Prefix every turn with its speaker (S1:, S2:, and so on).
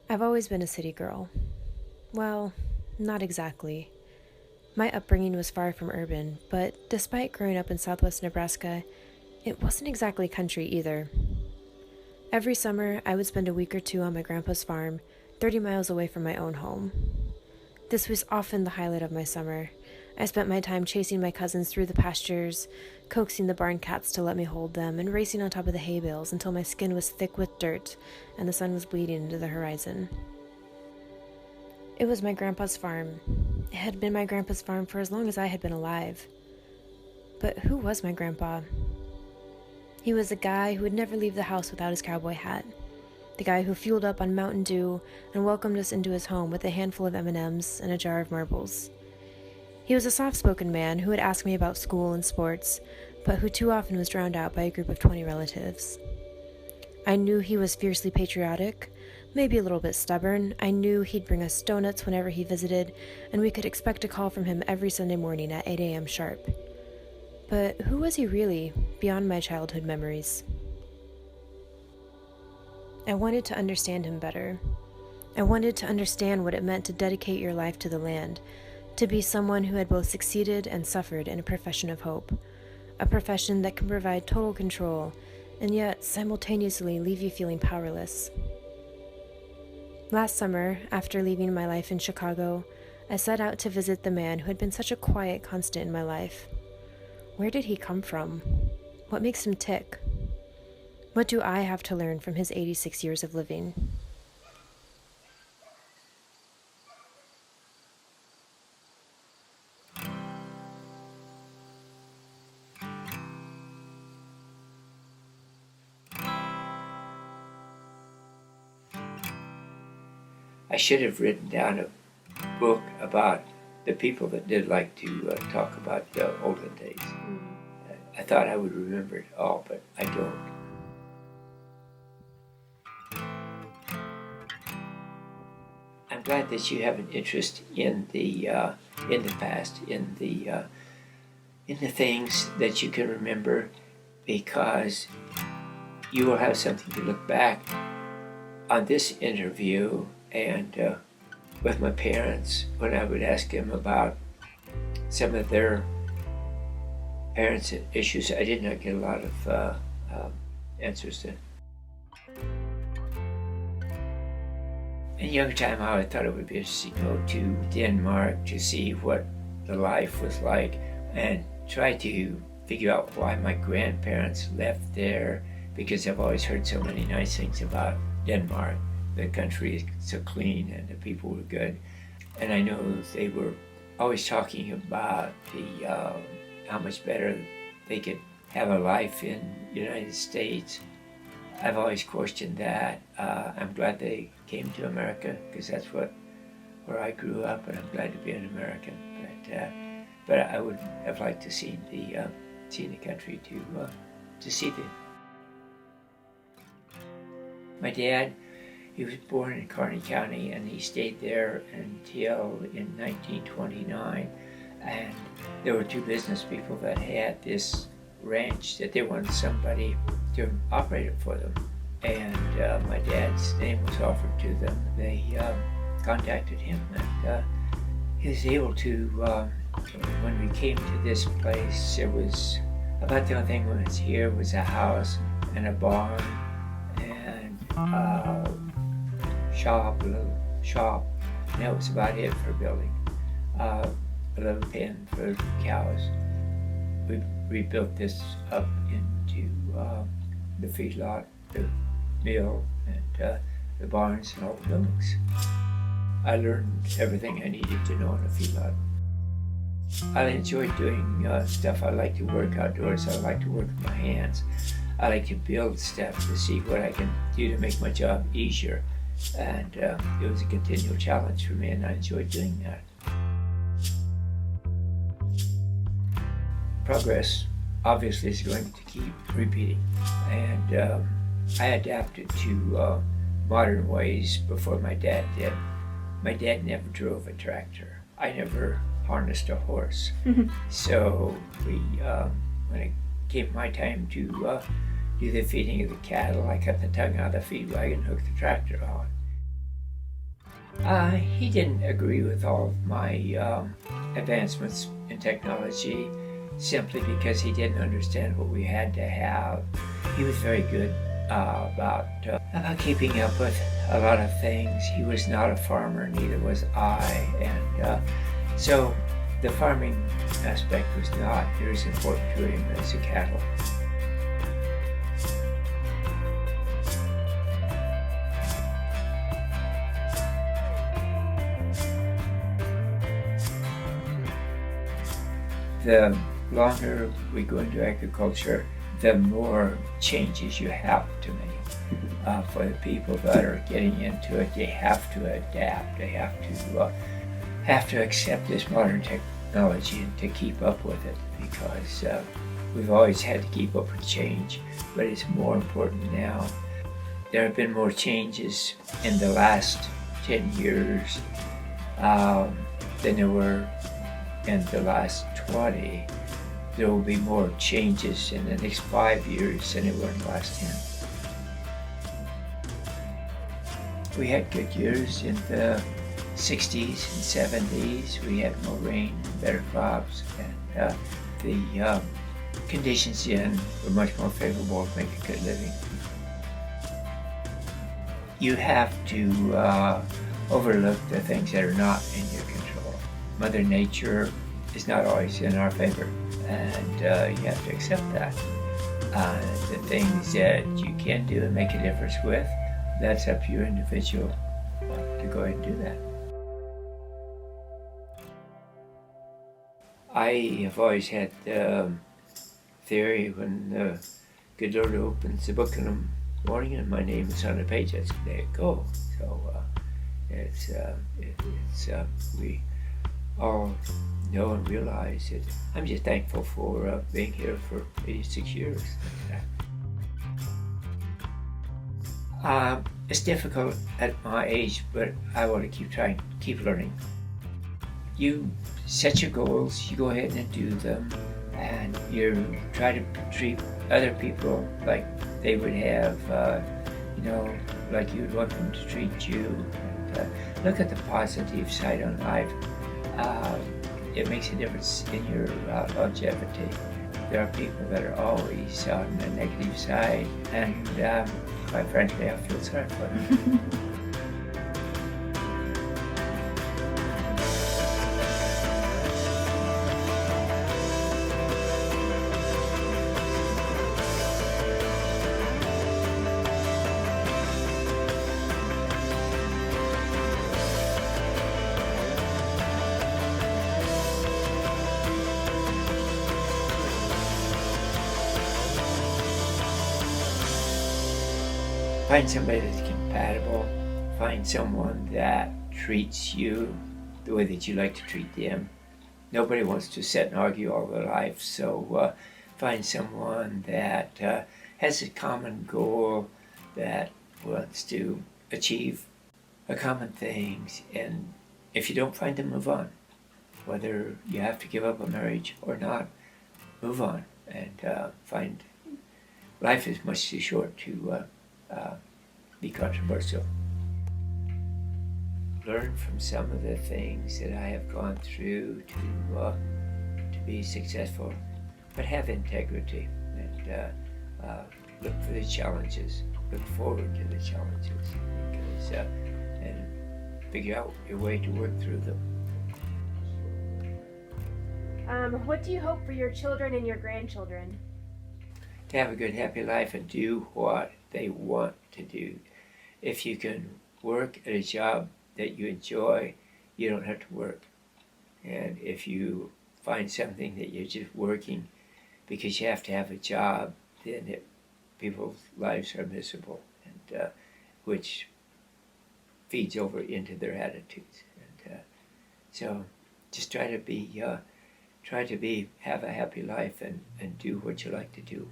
S1: I've always been a city girl. Well, not exactly. My upbringing was far from urban, but despite growing up in southwest Nebraska, it wasn't exactly country either. Every summer, I would spend a week or two on my grandpa's farm, 30 miles away from my own home. This was often the highlight of my summer. I spent my time chasing my cousins through the pastures, coaxing the barn cats to let me hold them, and racing on top of the hay bales until my skin was thick with dirt and the sun was bleeding into the horizon. It was my grandpa's farm. It had been my grandpa's farm for as long as I had been alive. But who was my grandpa? He was a guy who would never leave the house without his cowboy hat. The guy who fueled up on Mountain Dew and welcomed us into his home with a handful of M&Ms and a jar of marbles. He was a soft-spoken man who would ask me about school and sports, but who too often was drowned out by a group of 20 relatives. I knew he was fiercely patriotic, maybe a little bit stubborn. I knew he'd bring us donuts whenever he visited, and we could expect a call from him every Sunday morning at 8 a.m. sharp. But who was he really, beyond my childhood memories? I wanted to understand him better. I wanted to understand what it meant to dedicate your life to the land, to be someone who had both succeeded and suffered in a profession of hope, a profession that can provide total control and yet simultaneously leave you feeling powerless. Last summer, after leaving my life in Chicago, I set out to visit the man who had been such a quiet constant in my life. Where did he come from? What makes him tick? What do I have to learn from his 86 years of living?
S2: I should have written down a book about the people that did like to talk about the olden days. I thought I would remember it all, but I don't. I'm glad that you have an interest in the past, in the things that you can remember, because you will have something to look back on this interview and with my parents when I would ask them about some of their parents' issues. I did not get a lot of answers to. In younger time, I thought it would be interesting to go to Denmark to see what the life was like and try to figure out why my grandparents left there, because I've always heard so many nice things about Denmark. The country is so clean and the people were good. And I know they were always talking about how much better they could have a life in the United States. I've always questioned that. I'm glad they came to America, because that's where I grew up, and I'm glad to be an American. But I would have liked to see the country to see them. My dad, he was born in Kearney County, and he stayed there until in 1929. And there were two business people that had this ranch that they wanted somebody to operate it for them. And my dad's name was offered to them. They contacted him, and he was able to, when we came to this place, it was about the only thing that was here was a house and a barn and a little shop, and that was about it for building. A little pen for cows. We rebuilt this up into the feedlot, the mill, and the barns and all the buildings. I learned everything I needed to know in a feedlot. I enjoy doing stuff. I like to work outdoors. I like to work with my hands. I like to build stuff to see what I can do to make my job easier. And it was a continual challenge for me, and I enjoyed doing that. Progress obviously is going to keep repeating, and I adapted to modern ways before my dad did. My dad never drove a tractor. I never harnessed a horse. So when it came my time to do the feeding of the cattle, I cut the tongue out of the feed wagon, hooked the tractor on. He didn't agree with all of my advancements in technology simply because he didn't understand what we had to have. He was very good about keeping up with a lot of things. He was not a farmer, neither was I, and so the farming aspect was not near as important to him as the cattle. The longer we go into agriculture, the more changes you have to make. For the people that are getting into it, they have to adapt. They have to accept this modern technology and to keep up with it, because we've always had to keep up with change, but it's more important now. There have been more changes in the last 10 years than there were in the last 20. There will be more changes in the next 5 years than there were in the last 10. We had good years in the 60s and 70s. We had more rain, better crops, and the conditions then were much more favorable to make a good living. You have to overlook the things that are not in your control. Mother Nature is not always in our favor, and you have to accept that. The things that you can do and make a difference with, that's up to your individual to go ahead and do that. I have always had the theory when the good Lord opens the book in the morning and my name is on the page, that's there it goes. So we all know and realize it. I'm just thankful for being here for 86 years. It's difficult at my age, but I want to keep trying, keep learning. You set your goals, you go ahead and do them, and you try to treat other people like they would have, like you'd want them to treat you. And, look at the positive side on life. It makes a difference in your longevity. There are people that are always on the negative side, and quite frankly, I feel sorry for them. Find somebody that's compatible. Find someone that treats you the way that you like to treat them. Nobody wants to sit and argue all their life, so find someone that has a common goal, that wants to achieve a common things, and if you don't find them, move on. Whether you have to give up a marriage or not, move on and find life is much too short to be controversial. Learn from some of the things that I have gone through to be successful, but have integrity and look for the challenges, look forward to the challenges, because, and figure out your way to work through them.
S3: What do you hope for your children and your grandchildren?
S2: To have a good, happy life and do what they want to do. If you can work at a job that you enjoy, you don't have to work. And if you find something that you're just working because you have to have a job, then people's lives are miserable, and which feeds over into their attitudes. And so just try to have a happy life and do what you like to do.